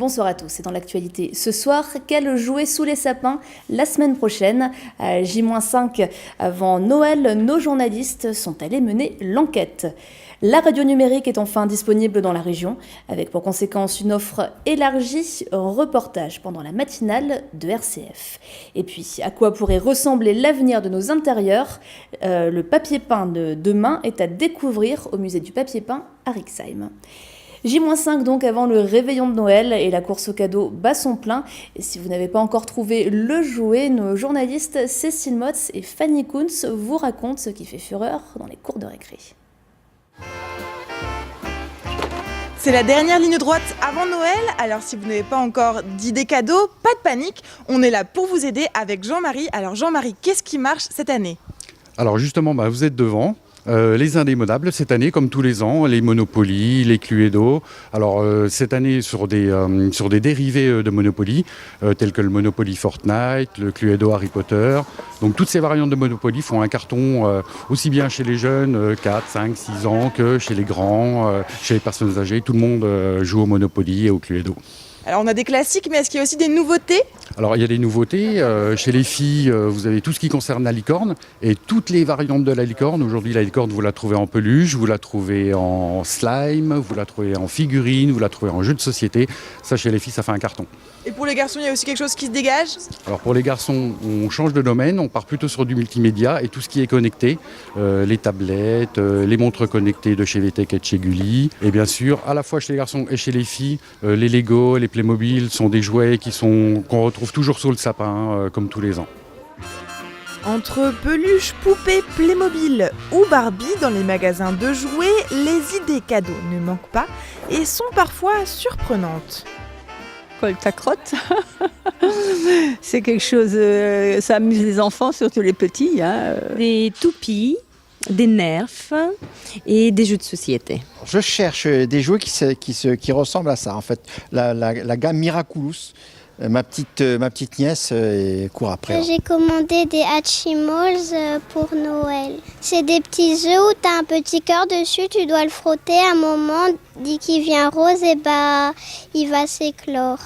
Bonsoir à tous. Et dans l'actualité ce soir, quel jouet sous les sapins la semaine prochaine? À J-5 avant Noël, nos journalistes sont allés mener l'enquête. La radio numérique est enfin disponible dans la région, avec pour conséquence une offre élargie, reportage pendant la matinale de RCF. Et puis, à quoi pourrait ressembler l'avenir de nos intérieurs? Le papier peint de demain est à découvrir au musée du papier peint à Rixheim. J-5 donc avant le réveillon de Noël et la course aux cadeaux bat son plein. Et si vous n'avez pas encore trouvé le jouet, nos journalistes Cécile Motz et Fanny Kuntz vous racontent ce qui fait fureur dans les cours de récré. C'est la dernière ligne droite avant Noël, alors si vous n'avez pas encore d'idées cadeaux, pas de panique, on est là pour vous aider avec Jean-Marie. Alors Jean-Marie, qu'est-ce qui marche cette année? Alors justement, vous êtes devant. Les indémodables cette année, comme tous les ans, les Monopoly, les Cluedo. Alors cette année sur des dérivés de Monopoly, tels que le Monopoly Fortnite, le Cluedo Harry Potter. Donc toutes ces variantes de Monopoly font un carton aussi bien chez les jeunes, 4, 5, 6 ans, que chez les grands, chez les personnes âgées. Tout le monde joue au Monopoly et au Cluedo. Alors on a des classiques, mais est-ce qu'il y a aussi des nouveautés? Alors il y a des nouveautés. Chez les filles, vous avez tout ce qui concerne la licorne et toutes les variantes de la licorne. Aujourd'hui, la licorne, vous la trouvez en peluche, vous la trouvez en slime, vous la trouvez en figurine, vous la trouvez en jeu de société. Ça, chez les filles, ça fait un carton. Et pour les garçons, il y a aussi quelque chose qui se dégage? Alors pour les garçons, on change de domaine, on part plutôt sur du multimédia et tout ce qui est connecté, les tablettes, les montres connectées de chez VTech et de chez Gulli. Et bien sûr, à la fois chez les garçons et chez les filles, les Lego, les Playmobil sont des jouets qu'on retrouve toujours sous le sapin, comme tous les ans. Entre peluches, poupées, Playmobil ou Barbie, dans les magasins de jouets, les idées cadeaux ne manquent pas et sont parfois surprenantes. Coltacrotte, c'est quelque chose, ça amuse les enfants, surtout les petits. Des toupies, des nerfs et des jeux de société. Je cherche des jouets qui ressemblent à ça, en fait. La gamme Miraculous. Ma petite nièce court après. J'ai commandé des Hatchimals pour Noël. C'est des petits œufs où tu as un petit cœur dessus, tu dois le frotter à un moment, dès qu'il vient rose, et il va s'éclore.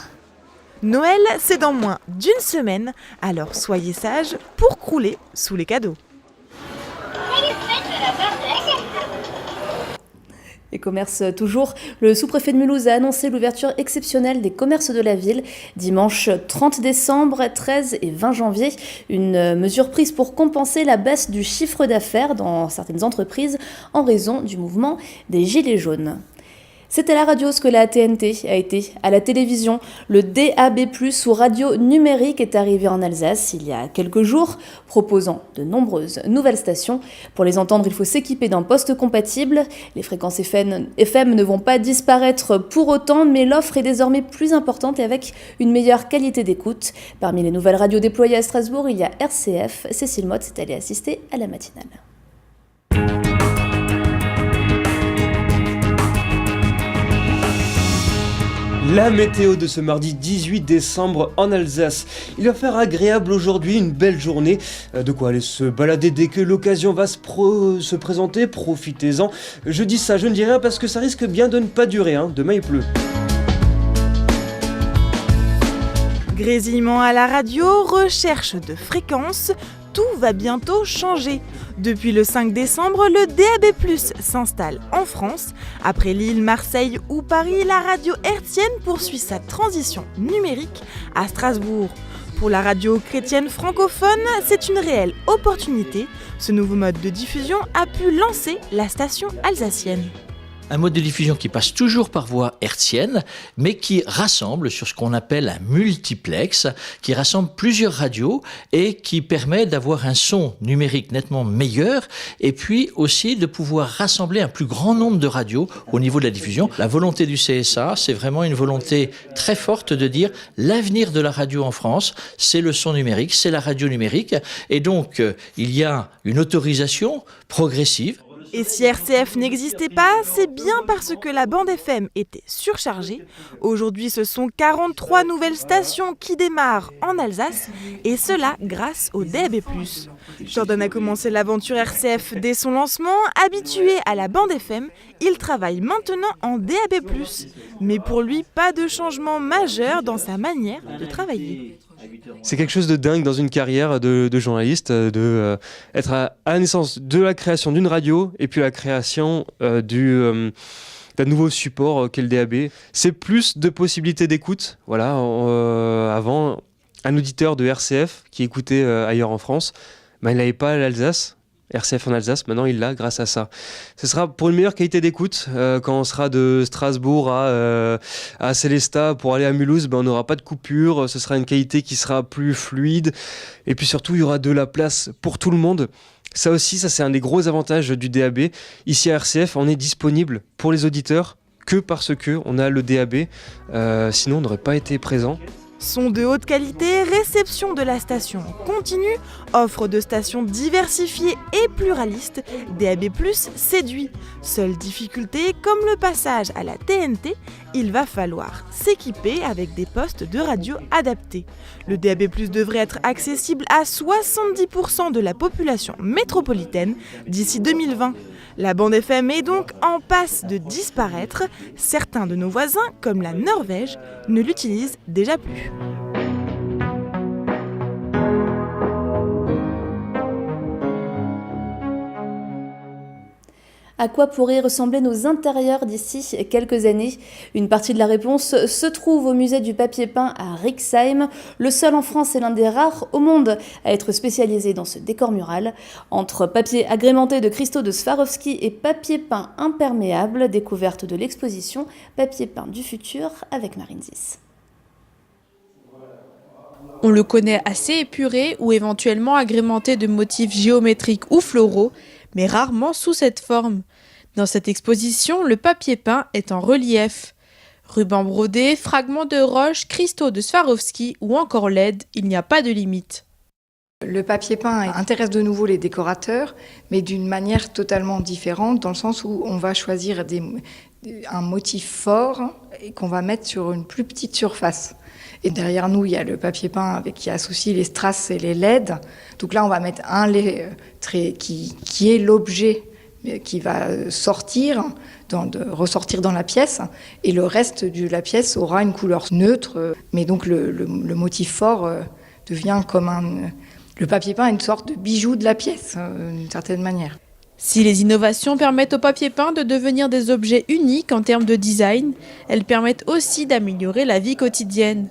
Noël, c'est dans moins d'une semaine, alors soyez sages pour crouler sous les cadeaux. Et commerce toujours, le sous-préfet de Mulhouse a annoncé l'ouverture exceptionnelle des commerces de la ville dimanche 30 décembre, 13 et 20 janvier. Une mesure prise pour compenser la baisse du chiffre d'affaires dans certaines entreprises en raison du mouvement des Gilets jaunes. C'est à la radio ce que la TNT a été à la télévision. Le DAB+, ou radio numérique, est arrivé en Alsace il y a quelques jours, proposant de nombreuses nouvelles stations. Pour les entendre, il faut s'équiper d'un poste compatible. Les fréquences FM ne vont pas disparaître pour autant, mais l'offre est désormais plus importante et avec une meilleure qualité d'écoute. Parmi les nouvelles radios déployées à Strasbourg, il y a RCF. Cécile Motz est allée assister à la matinale. La météo de ce mardi 18 décembre en Alsace. Il va faire agréable aujourd'hui, une belle journée. De quoi aller se balader dès que l'occasion va se présenter, profitez-en. Je dis ça, je ne dis rien parce que ça risque bien de ne pas durer, Demain il pleut. Grésillement à la radio, recherche de fréquences, tout va bientôt changer. Depuis le 5 décembre, le DAB+ s'installe en France. Après Lille, Marseille ou Paris, la radio hertzienne poursuit sa transition numérique à Strasbourg. Pour la radio chrétienne francophone, c'est une réelle opportunité. Ce nouveau mode de diffusion a pu lancer la station alsacienne. Un mode de diffusion qui passe toujours par voie hertzienne, mais qui rassemble sur ce qu'on appelle un multiplex, qui rassemble plusieurs radios et qui permet d'avoir un son numérique nettement meilleur et puis aussi de pouvoir rassembler un plus grand nombre de radios au niveau de la diffusion. La volonté du CSA, c'est vraiment une volonté très forte de dire l'avenir de la radio en France, c'est le son numérique, c'est la radio numérique et donc il y a une autorisation progressive. Et si RCF n'existait pas, c'est bien parce que la bande FM était surchargée. Aujourd'hui, ce sont 43 nouvelles stations qui démarrent en Alsace, et cela grâce au DAB+. Jordan a commencé l'aventure RCF dès son lancement. Habitué à la bande FM, il travaille maintenant en DAB+. Mais pour lui, pas de changement majeur dans sa manière de travailler. C'est quelque chose de dingue dans une carrière de journaliste, être à la naissance de la création d'une radio et puis la création d'un nouveau support qu'est le DAB. C'est plus de possibilités d'écoute. Voilà, avant, un auditeur de RCF qui écoutait ailleurs en France, il n'avait pas l'Alsace. RCF en Alsace, maintenant il l'a grâce à ça. Ce sera pour une meilleure qualité d'écoute. Quand on sera de Strasbourg à Célestat pour aller à Mulhouse, on n'aura pas de coupure. Ce sera une qualité qui sera plus fluide. Et puis surtout, il y aura de la place pour tout le monde. Ça aussi, c'est un des gros avantages du DAB. Ici à RCF, on est disponible pour les auditeurs que parce qu'on a le DAB. Sinon, on n'aurait pas été présent. Son de haute qualité, réception de la station continue, offre de stations diversifiées et pluralistes, DAB+, séduit. Seule difficulté, comme le passage à la TNT, il va falloir s'équiper avec des postes de radio adaptés. Le DAB+, devrait être accessible à 70% de la population métropolitaine d'ici 2020. La bande FM est donc en passe de disparaître. Certains de nos voisins, comme la Norvège, ne l'utilisent déjà plus. À quoi pourraient ressembler nos intérieurs d'ici quelques années? Une partie de la réponse se trouve au musée du papier peint à Rixheim, le seul en France et l'un des rares au monde à être spécialisé dans ce décor mural. Entre papier agrémenté de cristaux de Swarovski et papier peint imperméable, découverte de l'exposition Papier peint du futur avec Marine Zis. On le connaît assez épuré ou éventuellement agrémenté de motifs géométriques ou floraux, mais rarement sous cette forme. Dans cette exposition, le papier peint est en relief. Ruban brodé, fragments de roche, cristaux de Swarovski ou encore LED, il n'y a pas de limite. Le papier peint intéresse de nouveau les décorateurs, mais d'une manière totalement différente, dans le sens où on va choisir un motif fort et qu'on va mettre sur une plus petite surface. Et derrière nous, il y a le papier peint qui associe les strass et les LED. Donc là, on va mettre un lait qui est l'objet qui va ressortir dans la pièce. Et le reste de la pièce aura une couleur neutre. Mais donc le motif fort devient comme le papier peint est une sorte de bijou de la pièce, d'une certaine manière. Si les innovations permettent au papier peint de devenir des objets uniques en termes de design, elles permettent aussi d'améliorer la vie quotidienne.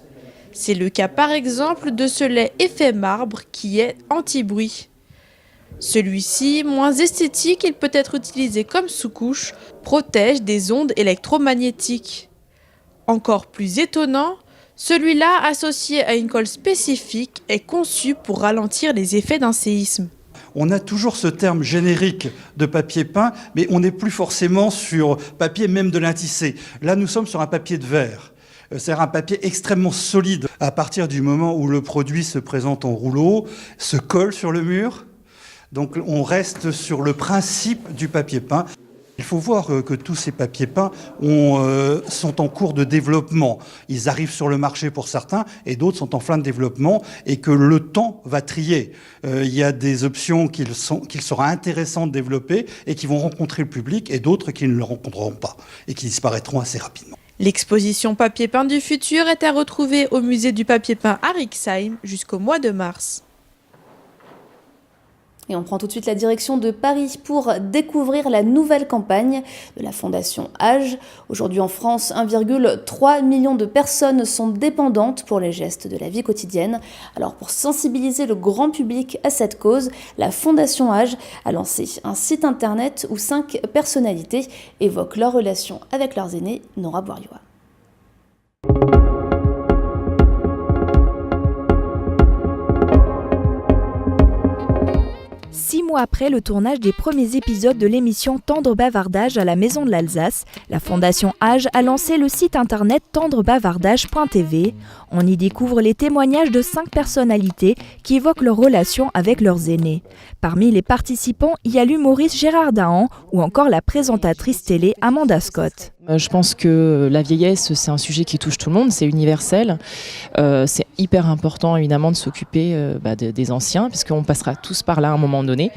C'est le cas par exemple de ce lait effet marbre qui est anti-bruit. Celui-ci, moins esthétique, il peut être utilisé comme sous-couche, protège des ondes électromagnétiques. Encore plus étonnant, celui-là, associé à une colle spécifique, est conçu pour ralentir les effets d'un séisme. On a toujours ce terme générique de papier peint, mais on n'est plus forcément sur papier même de lin tissé. Là, nous sommes sur un papier de verre. C'est un papier extrêmement solide. À partir du moment où le produit se présente en rouleau, se colle sur le mur, donc on reste sur le principe du papier peint. Il faut voir que tous ces papiers peints sont en cours de développement. Ils arrivent sur le marché pour certains et d'autres sont en fin de développement et que le temps va trier. Il y a des options qu'il sera intéressant de développer et qui vont rencontrer le public et d'autres qui ne le rencontreront pas et qui disparaîtront assez rapidement. L'exposition Papier peint du futur est à retrouver au musée du papier peint à Rixheim jusqu'au mois de mars. Et on prend tout de suite la direction de Paris pour découvrir la nouvelle campagne de la Fondation Age. Aujourd'hui en France, 1,3 million de personnes sont dépendantes pour les gestes de la vie quotidienne. Alors pour sensibiliser le grand public à cette cause, la Fondation Age a lancé un site internet où 5 personnalités évoquent leur relation avec leurs aînés. Nora Bouriois. 6 mois mois après le tournage des premiers épisodes de l'émission Tendre Bavardage à la Maison de l'Alsace, la Fondation Age a lancé le site internet tendrebavardage.tv. On y découvre les témoignages de 5 personnalités qui évoquent leur relation avec leurs aînés. Parmi les participants, il y a l'humoriste Gérard Dahan ou encore la présentatrice télé Amanda Scott. Je pense que la vieillesse, c'est un sujet qui touche tout le monde, c'est universel. C'est hyper important évidemment de s'occuper des anciens, puisqu'on passera tous par là à un moment donné.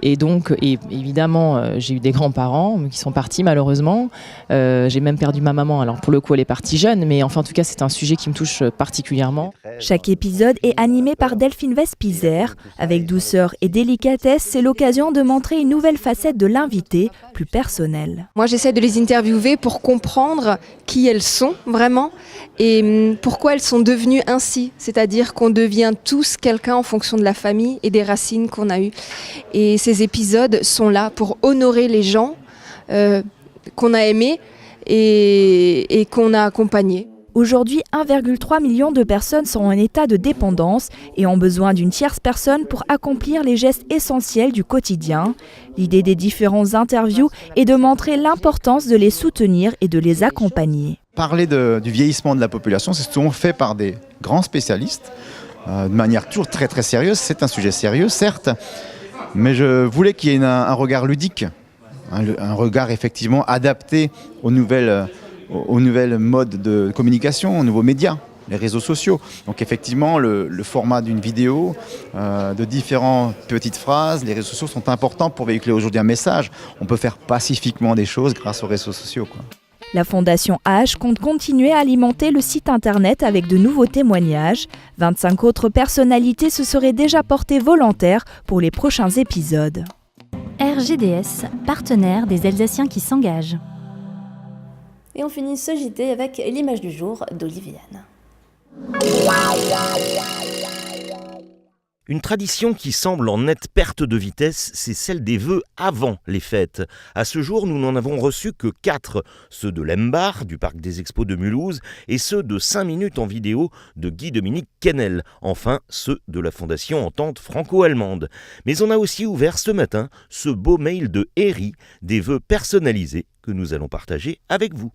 Et donc, évidemment, j'ai eu des grands-parents qui sont partis malheureusement. J'ai même perdu ma maman. Alors pour le coup, elle est partie jeune, mais enfin en tout cas, c'est un sujet qui me touche particulièrement. Chaque épisode est animé par Delphine Vespizer. Avec douceur et délicatesse, c'est l'occasion de montrer une nouvelle facette de l'invité, plus personnelle. Moi, j'essaie de les interviewer pour comprendre qui elles sont vraiment et pourquoi elles sont devenues ainsi. C'est-à-dire qu'on devient tous quelqu'un en fonction de la famille et des racines qu'on a eues. Et ces épisodes sont là pour honorer les gens qu'on a aimés et qu'on a accompagnés. Aujourd'hui, 1,3 million de personnes sont en état de dépendance et ont besoin d'une tierce personne pour accomplir les gestes essentiels du quotidien. L'idée des différentes interviews est de montrer l'importance de les soutenir et de les accompagner. Parler du vieillissement de la population, c'est souvent fait par des grands spécialistes, de manière toujours très très sérieuse. C'est un sujet sérieux, certes, mais je voulais qu'il y ait un regard ludique, un regard effectivement adapté aux nouvelles modes de communication, aux nouveaux médias, les réseaux sociaux. Donc effectivement, le format d'une vidéo, de différentes petites phrases, les réseaux sociaux sont importants pour véhiculer aujourd'hui un message. On peut faire pacifiquement des choses grâce aux réseaux sociaux, quoi. La Fondation H compte continuer à alimenter le site internet avec de nouveaux témoignages. 25 autres personnalités se seraient déjà portées volontaires pour les prochains épisodes. RGDS, partenaire des Alsaciens qui s'engagent. Et on finit ce JT avec l'image du jour d'Oliviane. Une tradition qui semble en nette perte de vitesse, c'est celle des vœux avant les fêtes. À ce jour, nous n'en avons reçu que 4, ceux de l'Embar, du Parc des Expos de Mulhouse, et ceux de 5 minutes en vidéo de Guy-Dominique Kennel. Enfin, ceux de la Fondation Entente franco-allemande. Mais on a aussi ouvert ce matin ce beau mail de Eri, des vœux personnalisés que nous allons partager avec vous.